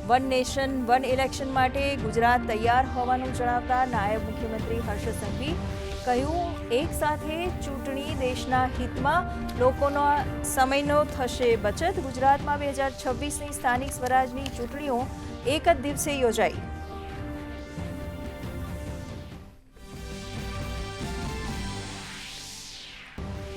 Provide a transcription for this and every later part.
One nation one election માટે ગુજરાત તૈયાર હોવાનું જણાવતા નાયબ મુખ્યમંત્રી હર્ષ સંઘવી કહ્યું, એક સાથે ચૂંટણી દેશના હિતમાં લોકોનો સમયનો થશે બચત. ગુજરાતમાં 2026ની સ્થાનિક સ્વરાજની ચૂંટણીઓ એક જ દિવસે યોજાઈ.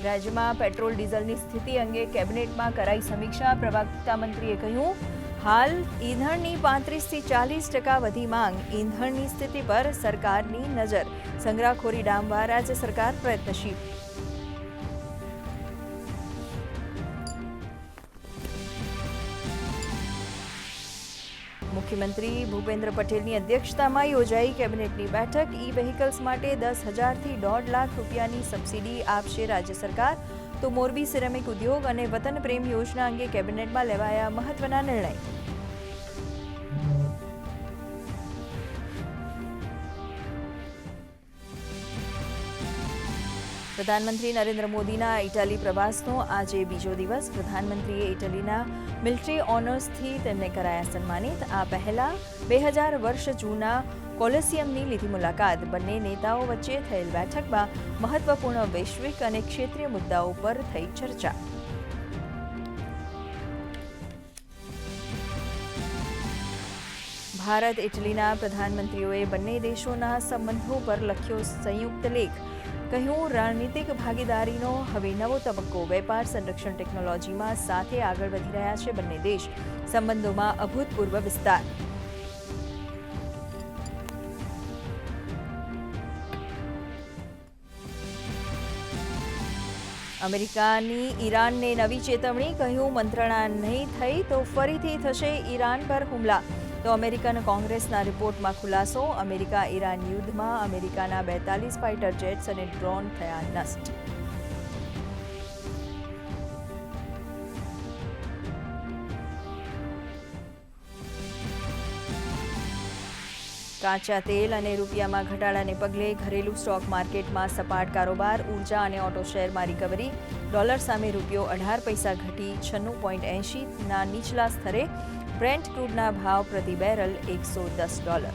રાજ્યમાં પેટ્રોલ ડીઝલની સ્થિતિ અંગે કેબિનેટમાં કરાઈ સમીક્ષા. પ્રવક્તા મંત્રીએ કહ્યું, હાલ ઈંધણની 35 થી 40% વધી માંગ. ઈંધણની સ્થિતિ પર સરકારની નજર. સંગ્રહખોરી ડામવા રાજ્ય સરકાર પ્રયત્નશીલ. મુખ્યમંત્રી ભૂપેન્દ્ર પટેલની અધ્યક્ષતામાં યોજાઈ કેબિનેટની બેઠક. ઈ વ્હીકલ્સ માટે 10,000થી 1.5 લાખ રૂપિયાની સબસિડી આપશે રાજ્ય સરકાર. તો મોરબી સિરેમિક ઉદ્યોગ અને વતન પ્રેમ યોજના અંગે કેબિનેટમાં લેવાયા મહત્વના નિર્ણય. પ્રધાનમંત્રી નરેન્દ્ર મોદીના ઇટાલી પ્રવાસનો આજે બીજો દિવસ. પ્રધાનમંત્રીએ ઇટાલીના મિલિટરી ઓનર્સથી તેમને કરાયા સન્માનિત. આ પહેલા 2000 વર્ષ જૂના કોલોસિયમની લીધી મુલાકાત. બંને નેતાઓ વચ્ચે થયેલ બેઠકમાં મહત્વપૂર્ણ વૈશ્વિક અને ક્ષેત્રીય મુદ્દાઓ પર થઈ ચર્ચા. ભારત ઇટલીના પ્રધાનમંત્રીઓએ બંને દેશોના સંબંધો પર લખ્યો સંયુક્ત લેખ. કહ્યું, રણનીતિક ભાગીદારીનો હવે નવો તબક્કો. વેપાર, સંરક્ષણ, ટેકનોલોજીમાં સાથે આગળ વધી રહ્યા છે બંને દેશ. સંબંધોમાં અભૂતપૂર્વ વિસ્તાર. અમેરિકાની ઈરાનને નવી ચેતવણી. કહ્યું, મંત્રણા નહીં થઈ તો ફરીથી થશે ઈરાન પર હુમલા. તો અમેરિકન કોંગ્રેસના રિપોર્ટમાં ખુલાસો. અમેરિકા ઈરાન યુદ્ધમાં અમેરિકાના 42 ફાઇટર જેટ્સ અને ડ્રોન થયા નષ્ટ. કાચા તેલ અને રૂપિયામાં ઘટાડાને પગલે ઘરેલું સ્ટોક માર્કેટમાં સપાટ કારોબાર. ઉર્જા અને ઓટો શેરમાં રિકવરી. ડોલર સામે રૂપિયો 18 પૈસા ઘટી 96.80ના નીચલા સ્તરે. બ્રેન્ટ ક્રૂડના ભાવ પ્રતિ બેરલ $110.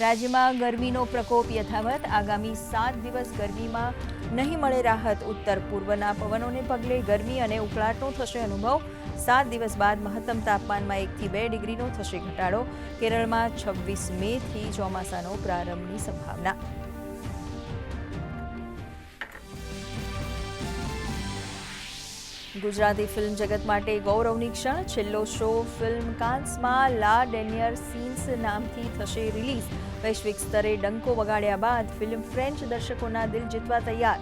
રાજ્યમાં ગરમીનો પ્રકોપ યથાવત. આગામી 7 દિવસ ગરમીમાં નહીં મળે રાહત. ઉત્તર પૂર્વના પવનોને પગલે ગરમી અને ઉકળાટનો થશે અનુભવ. 7 દિવસ બાદ મહત્તમ તાપમાનમાં 1 થી 2 ડિગ્રીનો થશે ઘટાડો. કેરળમાં 26 મેથી ચોમાસાનો પ્રારંભની સંભાવના. ગુજરાતી ફિલ્મ જગત માટે ગૌરવની ક્ષણ. છેલ્લો શો ફિલ્મ કાન્સમાં લા ડેનિયર સીન્સ નામથી થશે રિલીઝ. વૈશ્વિક સ્તરે ડંકો વગાડ્યા બાદ ફિલ્મ ફ્રેન્ચ દર્શકોના દિલ જીતવા તૈયાર.